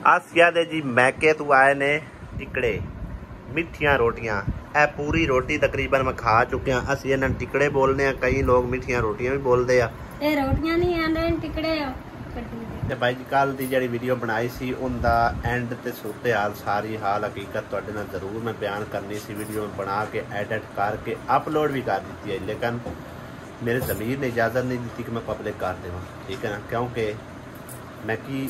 आसिया दे जी मैके तू आए ने टिकड़े मिठियां रोटियां। ए पूरी रोटी तकरीबन मैं खा चुके हैं। असि इन्हां टिकड़े बोलने, कई लोग मिठियां रोटियां भी बोलते हैं। ए रोटियां नहीं आंदे टिकड़े ते भाई जी कल दी जिहड़ी वीडियो बनाई सी उनदा एंड ते सूरत हाल सारी हाल हकीकत तुहाडे नाल जरूर मैं बयान करनी सी। वीडियो बना के एडिट करके अपलोड भी कर दी है, लेकिन मेरे ज़मीर ने इजाज़त नहीं दी कि मैं पब्लिक कर देवां, ठीक है ना। क्योंकि मैं की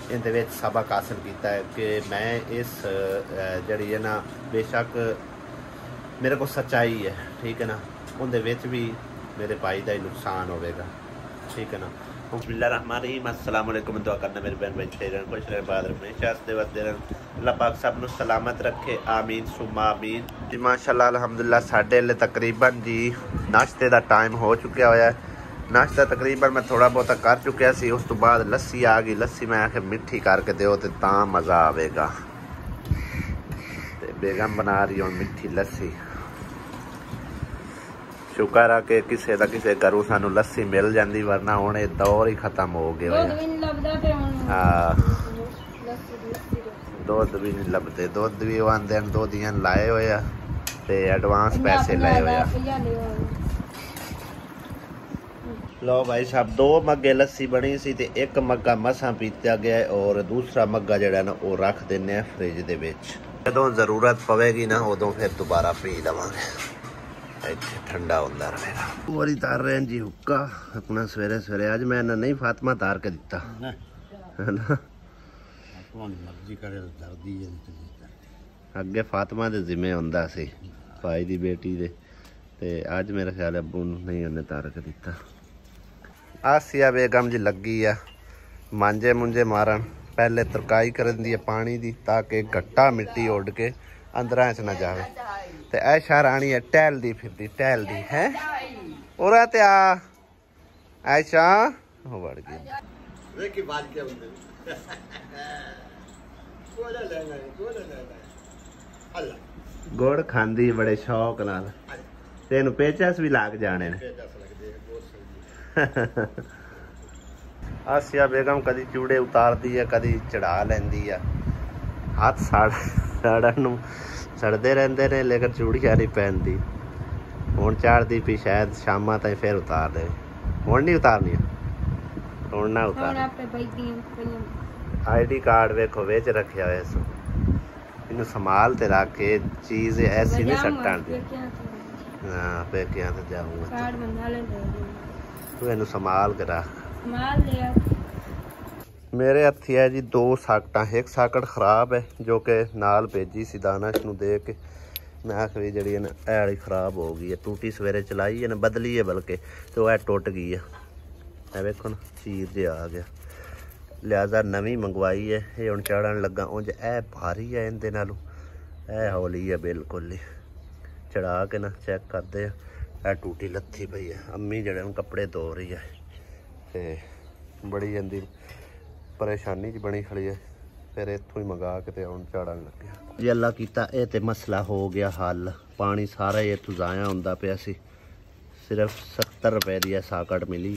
इहदे विच सबक हासिल किया है कि मैं इस जिहड़ी है ना बेशक मेरे को सच्चाई है, ठीक है ना, उनदे विच भी मेरे भाई का ही नुकसान होगा, ठीक है ना। बिस्मिल्लाहिर्रहमानिर्रहीम, अस्सलाम वालेकुम। दुआ करना मेरे बहन भाई तेरे खुश रहे, बाद रहे, शास्ते वरते रहे, अल्लाह पाक सब नूं सलामत रखे, आमीन सुम्मा आमीन जी। माशाअल्लाह अल्हम्दुलिल्लाह साढ़े ले तकरीबन जी नाश्ते का टाइम हो चुका होया है। नाश्ता तकरीबन मैं थोड़ा बहुत कर चुकिया सी। उस तो बाद लस्सी आ गई। लस्सी मैं आखे मिठी करके दो तो मज़ा आवेगा। बेगम बना रही हूँ मिठी लस्सी। शुक्र है कि किसी का किसी घरों सानू लस्सी मिल जाती, वरना हुण ये दौर ही खत्म हो गया। हाँ दुध भी नहीं लभदे। दुध भी आंदे दुधियां लाए हुए ते एडवांस पैसे लाए हुए। लो भाई साहब 2 मग्गे लस्सी बनी सी ते 1 मग्गा मसा पीता गया और दूसरा मग्गा जड़ा ना वो रख देने फ्रिज दे विच। जदों जरूरत पवेगी ना उदों फिर दोबारा पी लवांगे। ठंडा होंदा रहेगा। वरी तार रहे जी हुक्का अपना सवेरे सवेरे। अज मैं नहीं फातिमा तार के दिता है ना। अगे फातिमा दे जिम्मे हुंदा सी भाई दी बेटी दे, ते अज मेरे ख्याल अब्बू नहीं उन्हें तार के दिता। आसिया बेगम जी लगी है मांजे मुंजे मारन। पहले तरकाई करन दी पानी दी ताकि गट्टा मिट्टी उड़ के अंदर च ना जावे। ते ऐशा रानी है टहलदी फिरदी टहलदी है उरा ते आ ऐशा हो बढ़ गई। देखी बात क्या बंदे कोला लेना है कोला लेना है अल्लाह गुड़ खांदी बड़े शौक नाल। तेनू पेचस भी लाग जाने ने। आसिया बेगम कदी चूड़े उतारती है, कदी चढ़ा लेंदी है। हाथ साड़न सड़ते रहते ने, लेकिन चूड़ियां नहीं पहनती। हुण चाढ़ती पी शायद शामा ताईं फिर उतार दे। हुण नहीं उतारनी, हुण ना उतार। ID कार्ड वेखो विच रखिया होया सो, इनू संभाल ते रख के चीज़ ऐसी नहीं सट्टण दी। हाँ पेकियां ते जाऊंगा तू इनू संभाल के रख। मेरे हथी है जी 2 साकटां। एक साकट खराब है जो कि नाल भेजी सी दानश नूं दे के। मैं आखिरी जी है ना ऐली खराब हो गई है। टूटी सवेरे चलाई है ना, बदली है बल्कि, तो वह टुट गई है। वेखो ना चीर जे आ गया, लिहाजा नवी मंगवाई है। ये हुण चढ़न लगा। उंज ए भारी है इहदे नालों, ए हौली है बिल्कुल ही। चढ़ा के ना चेक करते हैं। ए टूटी लत्थी पई है। अम्मी जड़े कपड़े धो रही है ते बड़ी जल्दी परेशानी च बनी खड़ी है। फिर इत्थों ही मंगा के ते हुण झाड़न लगे जी। अल्लाह कीता ये ते मसला हो गया हल। पानी सारा ही इत्थों जाया हुंदा पिया सी। सिर्फ 70 रुपए की साकट मिली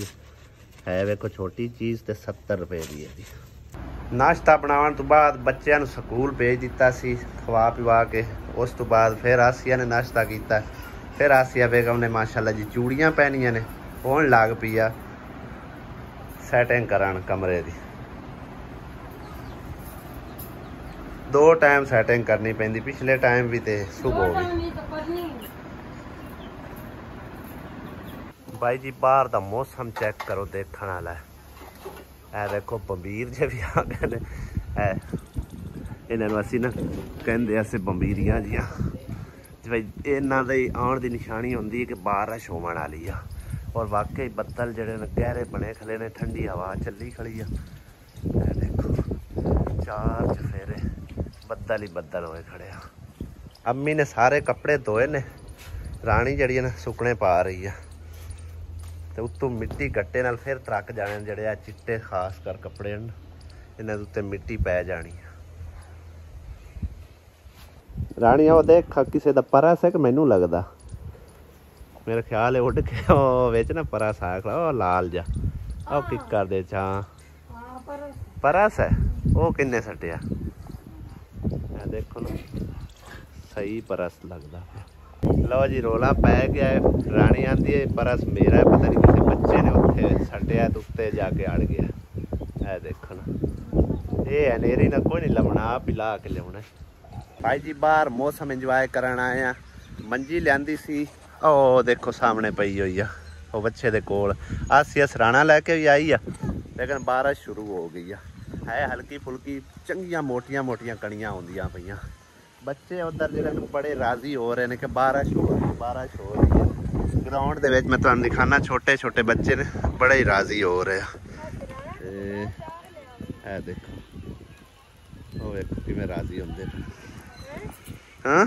है वेखो छोटी चीज़ ते 70 रुपए की है जी। नाश्ता बनावन तो बाद बच्चों नूं स्कूल भेज दिता सी खवा पिवा के। उस तो बाद फिर आसिया ने नाश्ता किया। फिर आसिया बेगम ने माशाल्लाह जी चूड़ियां पहनियां ने। हुण लग पई आ सैटिंग करन कमरे दी। 2 टाइम सैटिंग करनी पैंदी। पिछले टाइम भी ते सुबह भी। भाई जी बाहर दा मौसम चेक करो, देखने वाला है। ए देखो बंबीर जे भी आ गए ने। इन्होंने असी ना कहते अस बंबीरियां जियां भाई इन्हों की आने की निशानी होंगी कि बारिश होने वाली आ। और वाकई बदल जड़े ने गहरे बने खले ने, ठंडी हवा चली खड़ी है। देखो चार चफेरे बदल ही बदल होए खड़े आ। अम्मी ने सारे कपड़े धोए ने, रानी जड़ी है ना सुकने पा रही है। तो उत्तों मिट्टी गट्टे नाल फिर त्रक जाने जड़े आ चिट्टे खास कर कपड़े इन्हां दे उत्ते मिट्टी पै जानी है। रानी वो देख किसी दा परस है कि मैनू लगदा, मेरा ख्याल है उड़ के विच ना परस आ खड़ा, ओ लाल जा ओ किकर दे चा परस है, वो किन्ने सटिया देखो ना, सही परस लगदा। लो जी रोला पै गया है। रानी आंदी है परस मेरा है, पता नहीं किसी बच्चे ने उत्थे सटिया तो उत्ते जाके अड़ गया। देखो ना, ये अनेरी ना कोई नहीं लवना, आप ही ला के लियाना। भाई जी बाहर मौसम इंजॉय करन आए हैं। मंजी लियांदी सी, ओ देखो सामने पई हुई है वो बच्चे दे कोल। आसिया सराणा लैके भी आई है, लेकिन बारिश शुरू हो गई है हल्की फुल्की चंगियां मोटियां मोटियां कणियां होंदियां पईयां। बच्चे उधर जो बड़े राजी हो रहे हैं कि बारिश हो रही है। ग्राउंड दे विच मैं तुहानू दिखाना, छोटे छोटे बच्चे ने बड़े ही राजी हो रहे हैं। देखो वो देखो किवें राजी होंदे। हाँ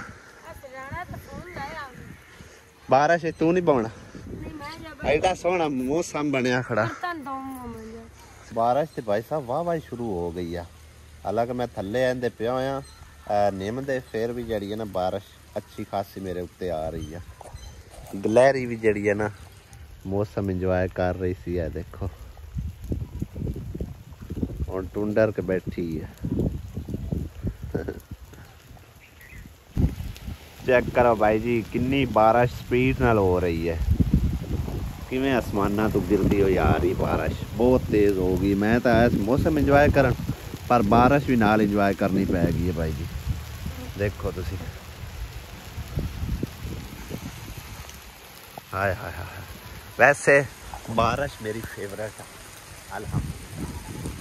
बारिश तू नहीं पाना, एडा सोहना मौसम बनया खड़ा। बारिश तो भाई साहब वाह वाह शुरू हो गई है। हालांकि मैं थले आंदे पिया होया निम दे, फिर भी जड़ी है ना बारिश अच्छी खासी मेरे उत्ते आ रही है। गलहरी भी जड़ी है ना मौसम इंजॉय कर रही सी है। देखो और टुंडर के बैठी है। चेक करो भाई जी किन्नी बारिश स्पीड नाल हो रही है, किवें आसमाना तो गिरदी हो आ रही बारिश, बहुत तेज़ हो गई। मैं तो आया मौसम इंजॉय करन, पर बारिश भी नाल इंजॉय करनी पैगी है भाई जी। देखो तुसी हाय हाय हाय। वैसे बारिश मेरी फेवरेट है, अल्हम्दुलिल्लाह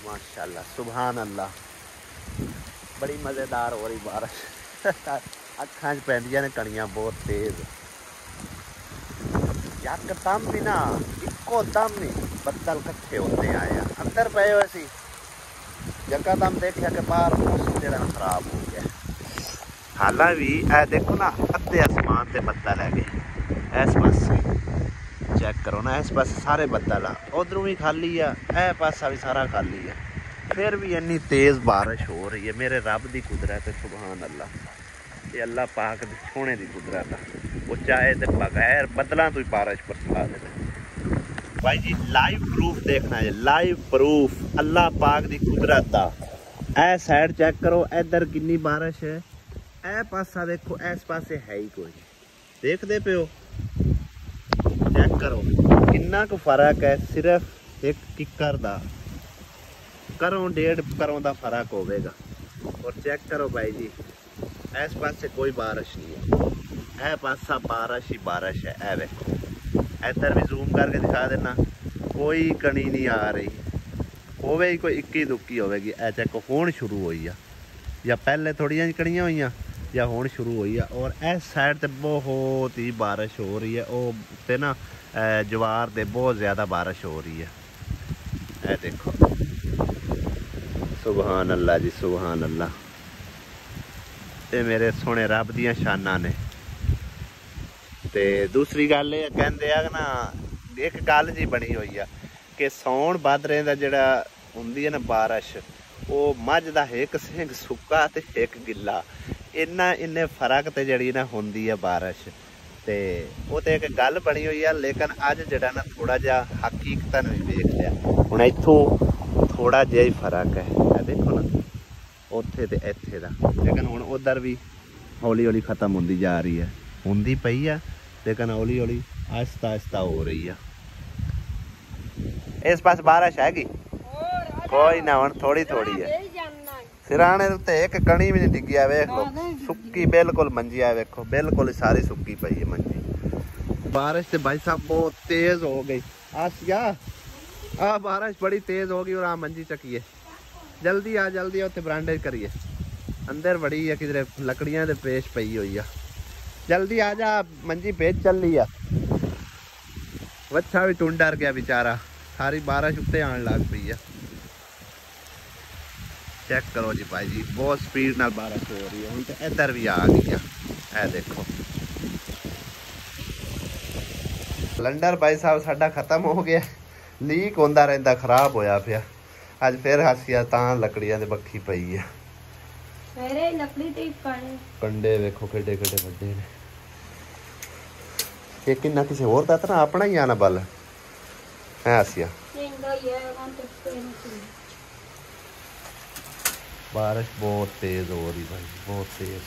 माशाल्लाह सुभान अल्लाह, बड़ी मज़ेदार हो रही बारिश। अखां च पैंदियां ने कणियां बहुत तेज़, यकदम भी ना इको दम ही बदल कट्ठे होते आए अंदर पे हुए सी, यकदम देखा कि बाहर मौसम जरा खराब हो गया। हालां भी ए देखो ना अद्धे आसमान से बदल है गए। इस पासे चेक करो ना, इस पासे सारे बदल आ, उधरों भी खाली है, ए पासा भी सारा खाली है, फिर भी इन्नी तेज़ बारिश हो रही है। मेरे रब की कुदरत है सुभान अल्लाह, ये अल्लाह पाक दी सोने की कुदरत है। वो चाहे तो बगैर बदलों तो ही बारिश बरसा दे। भाई जी लाइव प्रूफ देखना है, लाइव प्रूफ अल्लाह पाक दी कुदरत दा। ए साइड चेक करो, इधर कितनी बारिश है, ए पासा देखो, इस पासे है ही कोई, देखते पे हो, चेक करो कितना को फर्क है। सिर्फ एक किकर दा करों डेढ़ करों दा फर्क होगा। और चेक करो भाई जी इस पासे कोई बारिश नहीं है, ए पासा बारिश ही बारिश है। ए देखो इधर भी जूम करके दिखा देना, कोई कणी नहीं आ रही, होवे ही कोई इक्की दुक्की होगी। ए चेक हुण शुरू हुई है, या पहले थोड़ियां कणियां हुई या हुण शुरू हुई है। और इस साइड ते बहुत ही बारिश हो रही है, वो ते ना जवार दे बहुत ज़्यादा बारिश हो रही है। ए देखो सुभान अल्लाह जी सुभान अल्लाह, ये मेरे सोने रब दियां शाना ने। ते दूसरी गल ये कहते हैं ना, एक गल जी बनी हुई है कि सौण भादरे दा जिहड़ा हुंदी है ना बारिश, वो मझ दा एक सिंघ सुक्का ते एक गिल्ला, इन्ने फर्क ते जड़ी ना हुंदी है बारिश। ते वो तो एक गल बनी हुई है, लेकिन अज जिहड़ा ना थोड़ा जिहा हकीकतन भी वेख लिया, हुण इत्थों थोड़ा जिहा ही फर्क है। देखो ना उत्थे ते इत्थे दा, लेकिन हुण उधर भी हौली हौली खत्म होंदी जा रही है, होंदी पई है, लेकिन हौली हौली आहिस्ता आहिस्ता हो रही है। इस पास बारिश हैगी कोई ना, हुण थोड़ी थोड़ी है। सिराने उत्ते एक कणी भी नहीं डिग्गिया, वेख लो सुक्की बिल्कुल मंजी है, वेखो बिल्कुल सारी सुक्की पई है मंजी। बारिश से भाई साहब बहुत तेज हो गई। आसिया आ बारिश बड़ी तेज हो गई और आ मंजी चकिए, जल्दी आ उत्ते बरांडे करिए, अंदर बड़ी है किधरे लकड़ियां दे पेश पई हुई है, जल्दी आ जा मंजी भेज चल रही है। ਵੱਛਾ ਵੀ ਟੁੰਡ ਡਰ ਗਿਆ ਵਿਚਾਰਾ, ਸਾਰੀ ਬਾਰਿਸ਼ ਉੱਤੇ ਆਣ ਲੱਗ ਪਈ ਆ। ਚੈੱਕ ਕਰੋ ਜੀ ਭਾਈ ਜੀ, ਬਹੁਤ ਸਪੀਡ ਨਾਲ ਬਾਰਿਸ਼ ਹੋ ਰਹੀ ਹੈ। ਹੁਣ ਤੇ ਇੱਧਰ ਵੀ ਆ ਗਈ ਆ, ਇਹ ਦੇਖੋ। ਸਿਲੰਡਰ ਭਾਈ ਸਾਹਿਬ ਸਾਡਾ ਖਤਮ ਹੋ ਗਿਆ, ਲੀਕ ਹੁੰਦਾ ਰਹਿੰਦਾ, ਖਰਾਬ ਹੋਇਆ ਪਿਆ। ਅੱਜ ਫਿਰ ਹਾਸੀਆ ਤਾਂ ਲੱਕੜੀਆਂ ਦੇ ਬੱਖੀ ਪਈ ਆ। ਮੇਰੇ ਲੱਕੜੀ ਤੇ ਕੰਡੇ ਵੇਖੋ ਕਿੱਡੇ ਕਿੱਡੇ ਵੱਡੇ ਨੇ। ਇਹ ਕਿੰਨਾ ਕਿਸੇ ਹੋਰ ਦਾ ਤਾਂ ਆਪਣਾ ਹੀ ਆਣਾ ਬਲ ਹੈ ਹਾਸੀਆ। बारिश बहुत तेज हो रही भाई, बहुत तेज।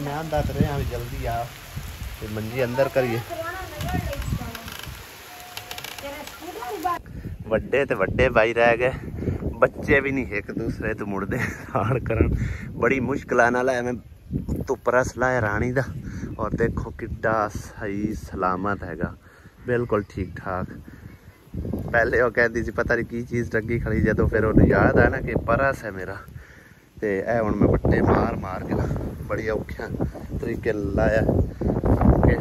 मैं दस रहे हैं जल्दी आ, मंजी अंदर करिए। वड्डे ते वड्डे भाई रह गए, बच्चे भी नहीं एक दूसरे तो मुड़ते हाड़ करन। बड़ी मुश्किल नाल है। मैं तो परस लाया रानी दा, और देखो किड्डा सही सलामत हैगा, बिल्कुल ठीक ठाक। पहले वो कहती सी पता नहीं की चीज़ लगी खड़ी, जो फिर उन्हें याद आया ना कि परस है मेरा, तो यह हूँ मैं बट्टे मार मार के ना बड़ी औखे तरीके लाया कि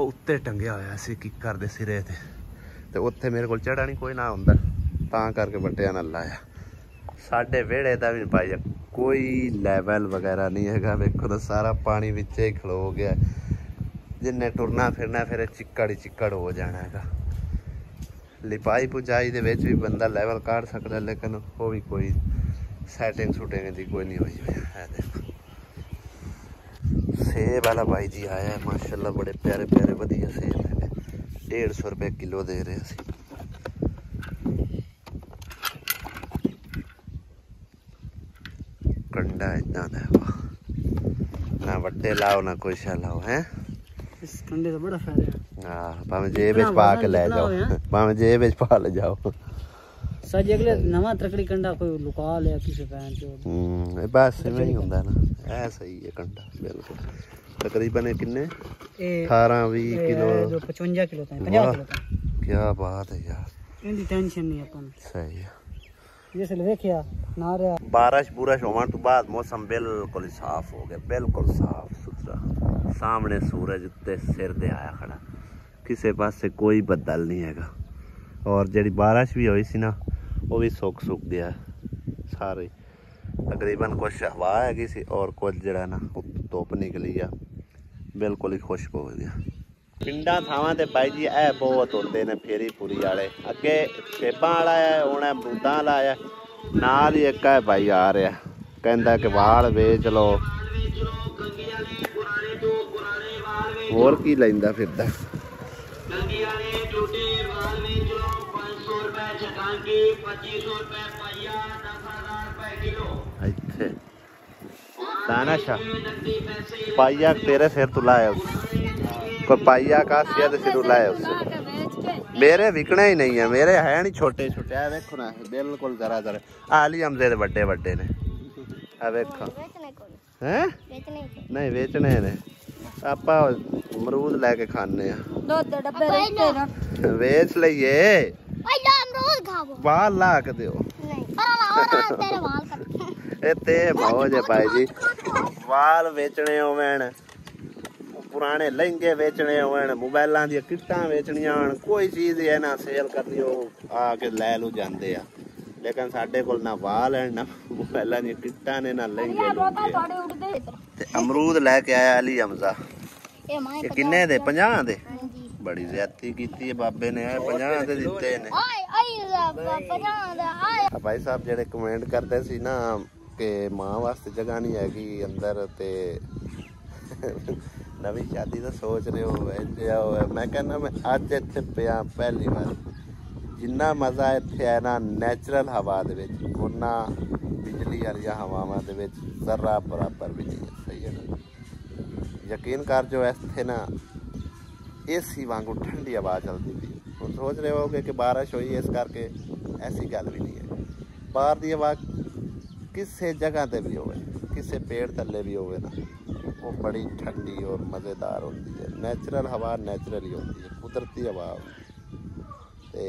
उत्ते टंगिया होया सी किकर दे सिरे ते, तो उत्थे मेरे को चढ़ा नहीं कोई ना हुंदा, तां करके बट्टिया नाल लाया। साडे वेड़े दा भी पाई कोई लैवल वगैरह नहीं हैगा, वेखो तो सारा पानी विच ही खलो गया। जिन्ने टुरना फिरना फिर चिक्कड़ ही चिक्कड़ हो जाना हैगा। लिपाई पुजाई दे विच भी बंदा लैवल काट सकदा, लेकिन वो भी कोई सैटिंग शूटिंग दी कोई नहीं हुई है। देखो सेब वाला भाई जी आया है माशाल्लाह, बड़े प्यारे प्यारे वधिया सेब है। 150 रुपए किलो दे रहे सी। कंडा इतना दा ना वड्डे लाओ ना कोई शा लाओ है। इस कंडे का बड़ा फायदा है। हां भावे जेब विच पा के ले जाओ, भावे जेब विच पा ले जाओ। सज अगले नवा तकड़ी कंडा कोई लुका ले किसी पैन चो। बस इवें ही हुंदा ना, ऐ सही है कंडा बिल्कुल। तकरीबन किन्ने 18 20 किलो जो 55 किलो तक 50 किलो तक। क्या बात है यार, इनकी टेंशन नहीं अपन। सही है। जैसे देखिया ना रहा बारिश बुरश होने तो बाद मौसम बिल्कुल साफ हो गया, बिल्कुल साफ सुथरा। सामने सूरज उत्ते सिर दे आया खड़ा, किसी पासे कोई बदल नहीं हैगा। और जी बारिश भी हुई सी ना, वो भी सुक गया सारे। तकरीबन कुछ हवा हैगी सी और कुछ जड़ा ना धुप निकली आ, बिल्कुल ही खुश्क हो गया। पिंडा थावां ते भाई जी ऐ बहुत होंदे ने फेरी पूरी वाले। अगे सेबां वाला है, हुण अमरूदां वाला है, नाल ही एक है भाई आ रहा, कहंदा कि वाल वेच लो। होर की लैंदा फिरदा। इत्थे दाना पाइया तेरे सिर तो लाया, पाइया का सिर सिर लाया उससे। मेरे विकने ही नहीं है, मेरे है नहीं छोटे छोटे। आ देखो ना बिल्कुल जरा जरा आली हमसे बड़े बड़े ने। आ देखो हैं नहीं वेचने ने, आप अमरूद लैके खाने वेच लीए, बाल ला के दो। ते मौज है भाई जी, वाल वेचने होवन, पुराने लहंगे वेचने होवन, मोबाइलों दी किट्टां वेचनियां होन, कोई चीज़ है ना सेल करनी हो आके लै लू जाते हैं। लेकिन साडे कोल ना वाल है ना मोबाइलों दी किट्टां ने ना लहंगे। अमरूद लैके आया अली हमजा, ये किन्ने दे 50 दे? बड़ी ज्यादती की बाबे ने 50 दे दिते ने। भाई साहब जेडे कमेंट करते सी ना कि मां वास्ते जगह नहीं हैगी अंदर, ते नवी शादी का सोच रहे हो, मैं कहना मैं अज इत्थे पिया पहली बार। जिन्ना मज़ा इत्थे है ना नैचुरल हवा दे विच, उन्ना बिजली वाली हवावां दे विच जरा बराबर भी नहीं है। सही है ना, यकीन कर जो इत्थे ना एसी वांगू ठंडी हवा चलती थी। हम सोच रहे होगे कि बारिश हुई इस करके, ऐसी गल भी नहीं है। बाहर की हवा किसी जगह पर भी होवे, किसी पेड़ थले भी होवे ना, वो बड़ी ठंडी और मज़ेदार होती है। नैचुरल हवा नैचुरल ही होती है, कुदरती हवा। तो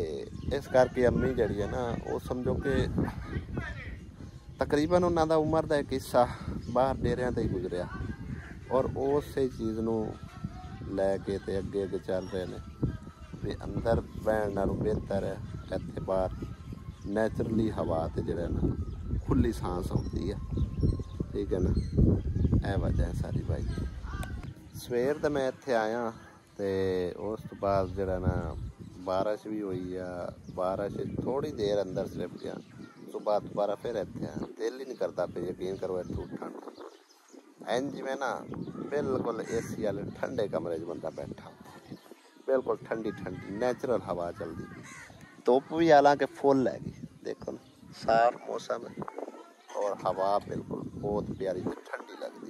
इस करके अम्मी जी है ना, वो समझो कि तकरीबन उन्होंने उम्र का एक हिस्सा बाहर डेरिया तो ही गुजरिया, और उस चीज़ को लैके ते अगे अगे चल रहे हैं भी अंदर बहन नालों बेहतर है इत्थे बाहर नैचुरली हवा ते जिहड़ा ना खुली सांस आउंदी है ठीक है ना यह वजह है सारी भाई सवेर तो मैं इत्थे आया तो उस तो बाद जिहड़ा ना बारिश भी हुई है बारिश थोड़ी देर अंदर सिर्फ गया सुबह दोबारा फिर इत्थे आया दिल ही नहीं करता पे यकीन करो इत्थों ठंड इंज में ना बिल्कुल एसी वाले ठंडे कमरे च बंदा बैठा बिल्कुल ठंडी ठंडी नेचुरल हवा चलती धुप भी हालांकि फुल हैगी देखो ना साफ मौसम है और हवा बिल्कुल बहुत प्यारी ठंडी लगती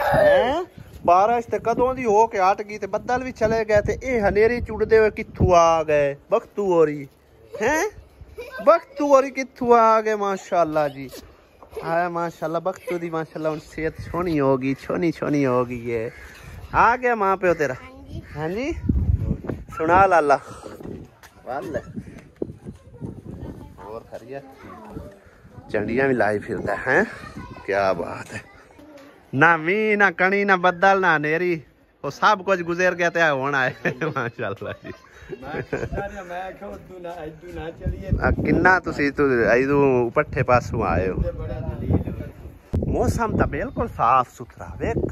है बारिश तो कदों दी हो के हट गई बदल भी चले गए थे ये हनेरी चुड़ते हुए कित्थों आ गए बख्तू होरी हैं बख्तू होरी कित्थों आ गए माशाल्लाह जी हाँ माशाल्लाह बख्तू दी माशाल्लाह उन सेहत छोनी होगी छोनी होगी ये आ गया माँ प्यो तेरा हाँ जी सुना लाला वाल और खरिया चंडियां भी लाई फिरता है क्या बात है ना मी ना कणी ना बदल ना नेरी वो सब कुछ गुजर गया था होना है माशाल्लाह जी किन्ना तुसी पट्ठे पासों आए हो मौसम तो बिल्कुल साफ सुथरा वेख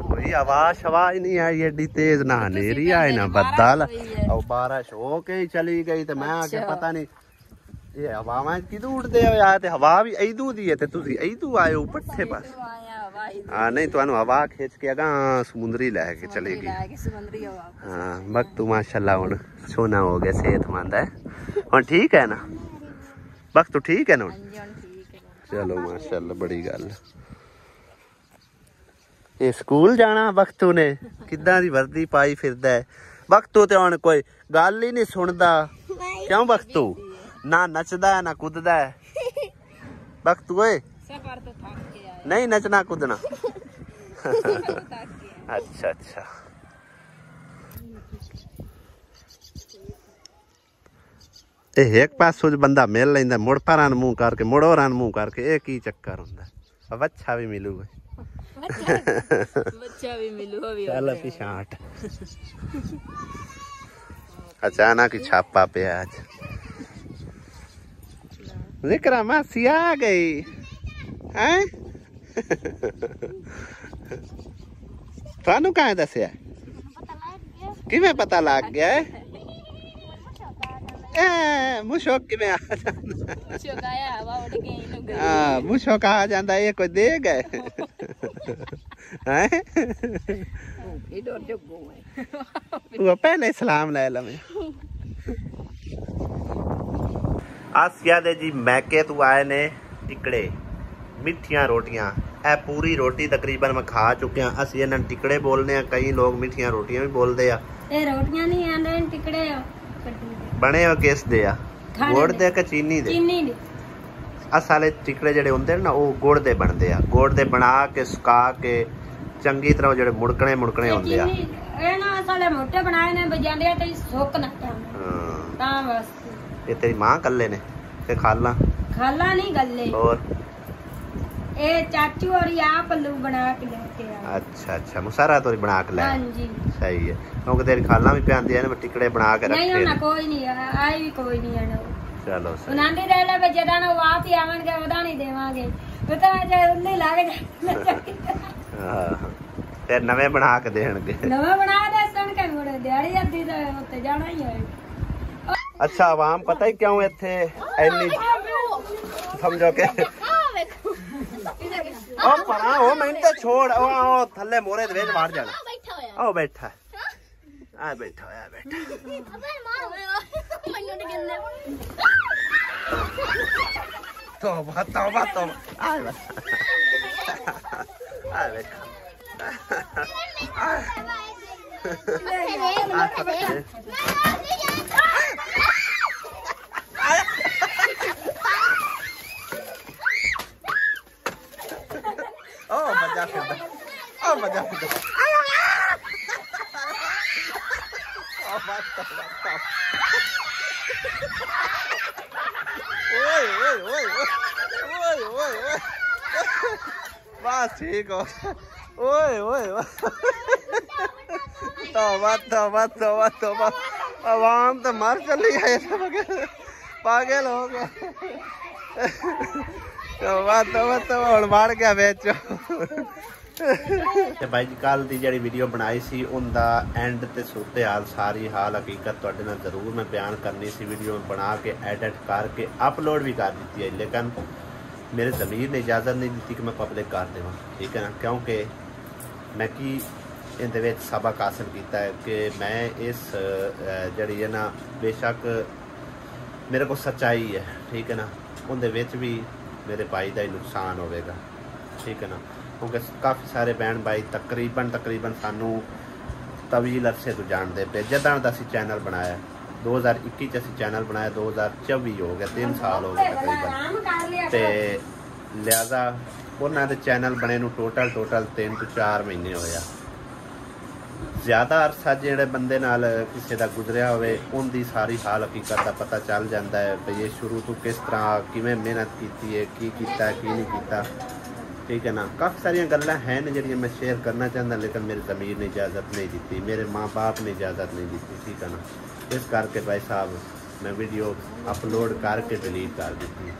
कोई आवाज नहीं आई एडी तेज ना हनेरी आई ना बदल और बारिश हो के ही चली गई तो मैं आगे पता नहीं ये हवा किदू उड़ते आए थे हवा भी ऐदू दी है तुसी ऐदू आए हो पट्ठे पास हाँ नहीं तो हवा खींच के अगा समुद्री लैके चलेगी हाँ वक्त माशाल्लाह हुण सोना हो गया सेहतमंद है हुण ठीक है ना वक्त ठीक है ना चलो माशाल्लाह बड़ी गल ये स्कूल जाना वक्तू ने किद्दां दी वर्दी पाई फिरदा है वक्तू ते हुण कोई गल ही नहीं सुनदा क्यों वक्तू ना नचदा है ना कूददा है वक्तू ओए नहीं नचना कूदना अच्छा अच्छा एक पासों बंदा मिल लेंदा मुड़ परां मुंह करके मुड़ होरां मुंह करके ये की चक्कर हुंदा अब अच्छा भी मिलूगा बच्चा भी मिलूगा चल पिछाट अचानक ही छापा पे आज जिक्रा मासी आ गई हैं थानू कहाँ दसिया किवें पता लग गया है मुशोक किवें आ जांदा मुशोक आ जांदा ये कोई दे गए हैं वो पहले सलाम ले लमें आसिया दे जी मैके तू आए ने टिकड़े मिठियां रोटियां ए पूरी रोटी तकरीबन मैं खा चुके हैं असि इन्हां टिकड़े बोलने हैं कई लोग मिठियां रोटियां भी बोलते हैं ए रोटियां नहीं आंदे टिकड़े बने हो किस दे आ गुड़ दे के चीनी दे असाले टिकड़े जेडे हुंदे ना वो गुड़ दे बनदे आ गुड़ दे बना के सुका के चंगी तरह जेडे मुड़कणे मुड़कणे हुंदे आ ए ना असाले मोटे बनाए ने बजांदे ते सुक ना ता बस ये तेरी मां कल्ले ने ते खाला नहीं गल्ले और ए चाचू और आप पल्लू बना के लेके आए अच्छा अच्छा मुसारा तोरी बना के ले हां जी सही है क्योंकि तेरी खाला भी प्यांदी है ना टिकड़े बना के रखे नहीं ना कोई नहीं आई भी कोई नहीं है चलो सही उनांदी दे ले बे जदा ना आप ही आवन के वदा नहीं देवांगे पता है जे उन्ने लागे हां फिर नवे बना के देणगे नवा बना दे सन के मोड़े दिहाड़ी अद्धी ते उत्ते जाना ही है अच्छा आवाम पता ही क्यों इत्थे एनी समझो के ओ परा ओ मैंने तो छोड़ ओ थल्ले मोरे दे विच मार जाना ओ बैठा आ बैठा तौबा तौबा तौबा आ बैठा मजा बस ठीक हो ओए तौबा तौबा तौबा तौबा, आवाम तो मर चली है, पागल हो गया। तौबा तौबा तौबा, हुण बढ़ गया बेचो। ਤੇ ਬਾਈ ਜੀ ਕੱਲ ਦੀ ਜਿਹੜੀ ਵੀਡੀਓ ਬਣਾਈ ਸੀ ਉਹਦਾ ਐਂਡ ਤੇ ਸੂਰਤ ਹਾਲ ਸਾਰੀ ਹਾਲ ਹਕੀਕਤ ਤੁਹਾਡੇ ਨਾਲ ਜ਼ਰੂਰ ਮੈਂ ਬਿਆਨ ਕਰਨੀ ਸੀ। ਵੀਡੀਓ ਬਣਾ ਕੇ ਐਡਿਟ ਕਰਕੇ ਅਪਲੋਡ ਵੀ ਕਰ ਦਿੱਤੀ ਹੈ, ਲੇਕਿਨ ਮੇਰੇ ਜ਼ਮੀਰ ਨੇ ਇਜਾਜ਼ਤ ਨਹੀਂ ਦਿੱਤੀ ਕਿ ਮੈਂ ਪਬਲਿਕ ਕਰ ਦੇਵਾਂ, ਠੀਕ ਹੈ ਨਾ। ਕਿਉਂਕਿ ਮੈਂ ਕੀ ਇਹਦੇ ਵਿੱਚ ਸਬਕ ਹਾਸਲ ਕੀਤਾ ਹੈ ਕਿ ਮੈਂ ਇਸ ਜਿਹੜੀ ਹੈ ਨਾ, ਬੇਸ਼ੱਕ ਮੇਰੇ ਕੋਲ ਸੱਚਾਈ ਹੈ, ਠੀਕ ਹੈ ਨਾ, ਉਹਦੇ ਵਿੱਚ ਵੀ ਮੇਰੇ ਭਾਈ ਦਾ ਹੀ ਨੁਕਸਾਨ ਹੋਵੇਗਾ, ਠੀਕ ਹੈ ਨਾ। क्योंकि काफ़ी सारे भैन भाई तकरीबन सानू तवील अरसे तो जानते पे। जदन का असी चैनल बनाया 2021 च असी चैनल बनाया, 2024 हो गया, 3 साल हो गए तकरीबन। तो लिहाजा उन्होंने चैनल बने नू टोटल 3 to 4 महीने होया। ज़्यादा अरसा जेड़े बंदे नाल किसी का गुजरिया होवे उनकी सारी हाल हकीकत का पता चल जाता है भी ये शुरू तो किस तरह किवें मेहनत की है, की कीता की नहीं कीता, ठीक है ना। काफ़ी सारिया गल्लां हैं जिहड़ियां मैं शेयर करना चाहता, लेकिन मेरे ज़मीर ने इजाज़त नहीं दी, मेरे माँ बाप ने इजाज़त नहीं दी, ठीक है ना। इस करके भाई साहब मैं वीडियो अपलोड करके डिलीट कर दी।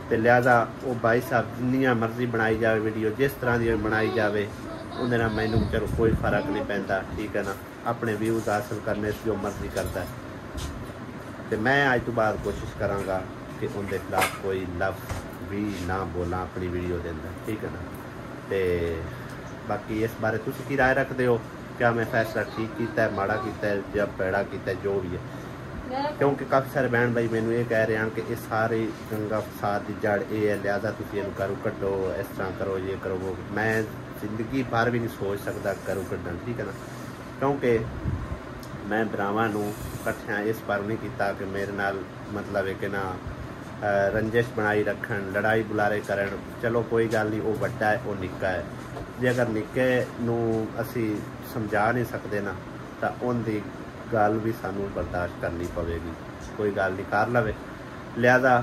तो लिहाजा वो भाई साहब जिन्नियां मर्जी बनाई जाए वीडियो, जिस तरह की बनाई जाए उहदे नाल मैनूं चलो कोई फर्क नहीं पैंदा, ठीक है ना। अपने व्यूज़ हासिल करने से जो मर्जी करता है। तो मैं अज तो बाद कोशिश करांगा कि उनके खिलाफ कोई लफ्ज़ भी ना बोला अपनी वीडियो के अंदर, ठीक है ना। तो बाकी इस बारे तुसीं की राय रखते हो, क्या मैं फैसला ठीक किया है, माड़ा किया है, या पैड़ा किया है, जो भी है। क्योंकि काफ़ी सारे बहन भाई मैनू ये कह रहे हैं कि इस सारी गंगा फसाद की जड़ ये है, लिहाजा तुसीं इहनूं करो कड्डो, इस तरह करो, ये करो वो। मैं जिंदगी भर भी नहीं सोच सकता करो कड्डण, ठीक है ना। क्योंकि मैं भरावां नूं इकट्ठियां इस बार नहीं किया कि मेरे नाल मतलब है कि ना रंजिश बनाई रखन, लड़ाई बुलारे करन। चलो कोई गल नहीं, वो वड्डा है वो निक्का है। जे अगर निक्के नूं असी समझा नहीं सकते ना, तो उनकी गल भी सानू बर्दाश्त करनी पवेगी। कोई गल नहीं कर लवे, लिहाजा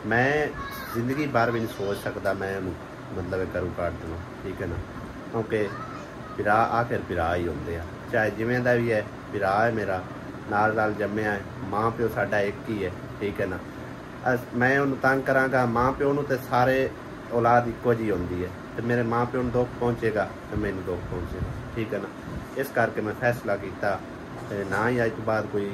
मैं जिंदगी भर भी नहीं सोच सकता मैं मतलब करूँ काट दूँ, ठीक है ना। क्योंकि भरा आखिर भरा ही होंदे आ, चाहे जिवें दा भी है, भरा है मेरा, नाल जम्मिया है, माँ प्यो साडा एक ही है, ठीक है ना। मैं उन्होंने तंग करांगा, माँ प्यो नूं ते सारे औलाद इक्को जी होंदी है, तो मेरे माँ प्यो नूं दुख पहुँचेगा तो मैनूं दुख पहुँचेगा, ठीक है ना। इस करके मैं फैसला किया ना ही अज तो बाद कोई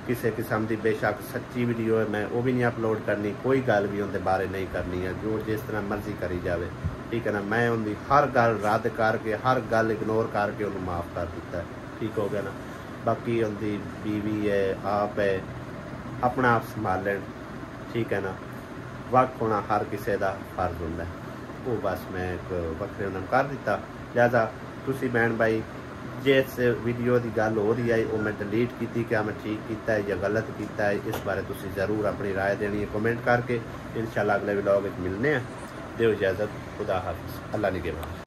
किसी किस्म की बेशक सच्ची वीडियो है मैं वो भी नहीं अपलोड करनी, कोई गल भी उनके बारे नहीं करनी है, जो जिस तरह मर्जी करी जाए, ठीक है ना। मैं उनकी हर गल रद्द करके, हर गल इग्नोर करके उन्होंने माफ़ कर दिता है, ठीक हो गया ना। बाकी उनकी बीवी है, आप है, अपना आप संभालन, ठीक है ना। वक्त होना हर किसी का फर्ज होंदा है, वो बस मैं एक वक्रे उन्होंने कर दिता। लिहाजा तुसी बहन भाई जिस वीडियो की गल हो रही है वो मैं डिलीट की, क्या मैं ठीक किया है या गलत किया है, इस बारे तुसी जरूर अपनी राय देनी है कमेंट करके। इंशाल्लाह अगले व्लॉग में मिलने हैं। दो इजाज़त, खुदा हाफिज़, अल्लाह निगहबान।